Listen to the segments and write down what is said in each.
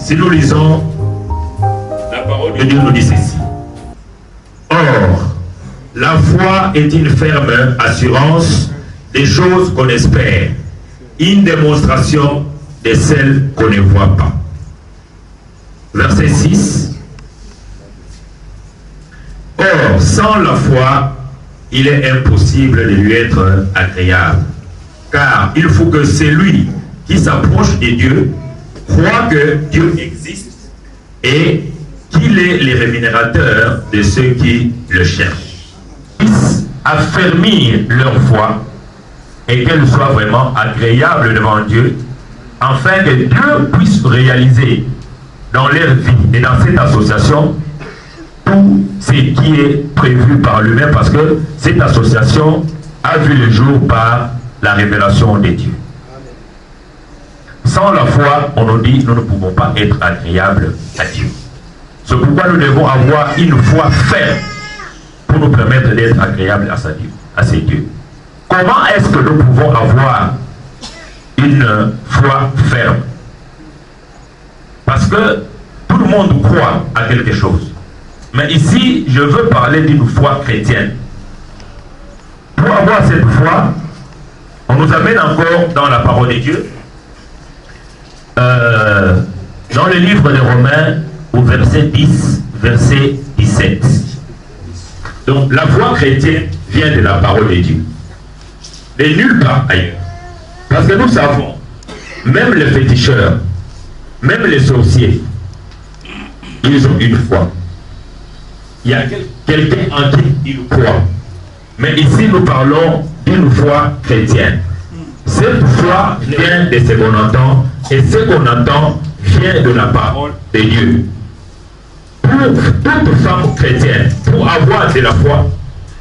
Si nous lisons, la parole de Dieu nous dit ceci. Or, la foi est une ferme assurance des choses qu'on espère, une démonstration de celles qu'on ne voit pas. Verset 6. Or, sans la foi, il est impossible de lui être agréable. Car il faut que celui qui s'approche de Dieu croit que Dieu existe et qu'il est le rémunérateur de ceux qui le cherchent. Affermir leur foi et qu'elle soit vraiment agréable devant Dieu, afin que Dieu puisse réaliser dans leur vie et dans cette association tout ce qui est prévu par lui-même, parce que cette association a vu le jour par la révélation de Dieu. Sans la foi, on nous dit, nous ne pouvons pas être agréables à Dieu. C'est pourquoi nous devons avoir une foi ferme pour nous permettre d'être agréables à ces dieux. Comment est-ce que nous pouvons avoir une foi ferme? Parce que tout le monde croit à quelque chose. Mais ici, je veux parler d'une foi chrétienne. Pour avoir cette foi, on nous amène encore dans la parole de Dieu. Dans le livre de Romains, au verset 10, verset 17. Donc, la foi chrétienne vient de la parole de Dieu. De nulle part ailleurs. Parce que nous savons, même les féticheurs, même les sorciers, ils ont une foi. Il y a quelqu'un en qui ils croient. Mais ici, nous parlons d'une foi chrétienne. Cette foi vient de ce qu'on entend, et ce qu'on entend vient de la parole de Dieu. Pour toute femme chrétienne, pour avoir de la foi,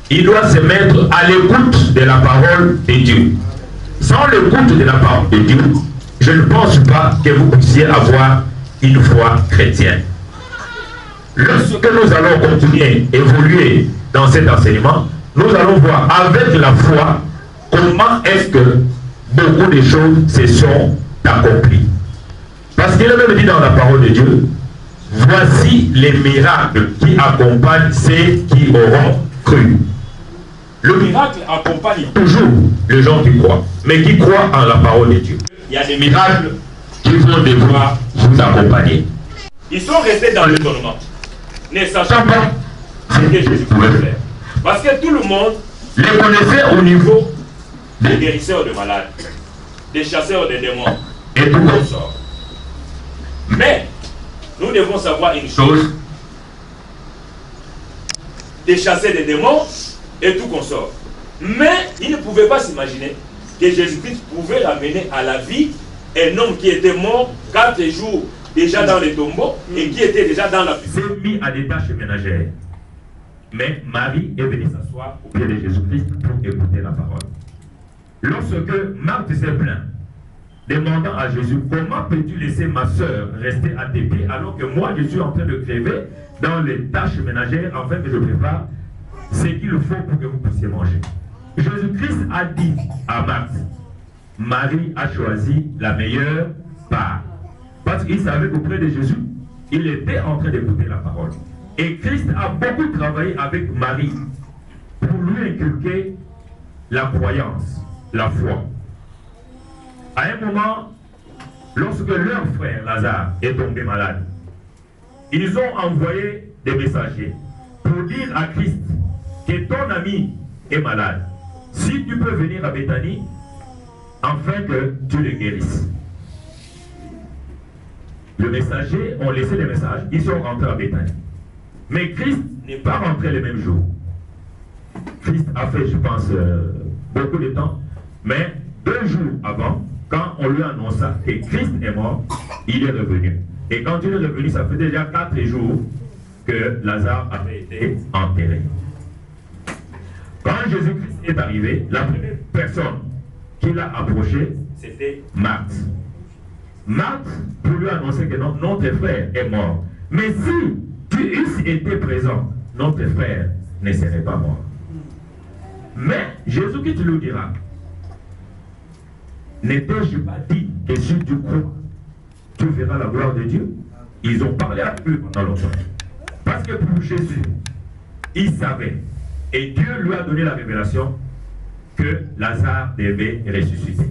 il doit se mettre à l'écoute de la parole de Dieu. Sans l'écoute de la parole de Dieu, je ne pense pas que vous puissiez avoir une foi chrétienne. Lorsque nous allons continuer, évoluer dans cet enseignement, nous allons voir avec la foi comment est-ce que beaucoup de choses se sont accomplies. Parce qu'il est même dit dans la parole de Dieu, voici les miracles qui accompagnent ceux qui auront cru. Le miracle accompagne toujours les gens qui croient, mais qui croient en la parole de Dieu. Il y a des miracles qui vont devoir vous accompagner. Ils sont restés dans l'étonnement, ne sachant pas ce que Jésus pouvait faire. Parce que tout le monde les connaissait au niveau des guérisseurs de malades, des chasseurs de démons et tout consort. Mais nous devons savoir une chose, des chasseurs de démons et tout consort. Mais ils ne pouvaient pas s'imaginer que Jésus-Christ pouvait ramener à la vie un homme qui était mort 4 jours déjà dans les tombeaux et qui était déjà dans la puissance. Mis à des tâches ménagères. Mais Marie est venue s'asseoir au pied de Jésus-Christ pour écouter la parole. Lorsque Marthe s'est plaint, demandant à Jésus, comment peux-tu laisser ma soeur rester à tes pieds alors que moi je suis en train de crever dans les tâches ménagères afin que je prépare ce qu'il faut pour que vous puissiez manger. Jésus-Christ a dit à Marthe, Marie a choisi la meilleure part. Parce qu'il savait qu'auprès de Jésus, il était en train d'écouter la parole. Et Christ a beaucoup travaillé avec Marie pour lui inculquer la croyance, la foi. À un moment, lorsque leur frère Lazare est tombé malade, ils ont envoyé des messagers pour dire à Christ que ton ami est malade. Si tu peux venir à Béthanie, afin que tu le guérisses. Les messagers ont laissé les messages, ils sont rentrés à Béthanie. Mais Christ n'est pas rentré le même jour. Christ a fait, je pense, beaucoup de temps. Mais 2 jours avant, quand on lui annonça que Christ est mort, il est revenu. Et quand il est revenu, ça fait déjà 4 jours que Lazare avait été enterré. Quand Jésus-Christ est arrivé, la première personne qui l'a approché, c'était Marthe. Marthe, pour lui annoncer que notre frère est mort. Mais si tu eusses été présent, notre frère ne serait pas mort. Mais Jésus-Christ lui dira, n'étais-je pas dit que si tu crois, tu verras la gloire de Dieu? Ils ont parlé avec lui pendant longtemps. Parce que pour Jésus, il savait, et Dieu lui a donné la révélation que Lazare devait ressusciter.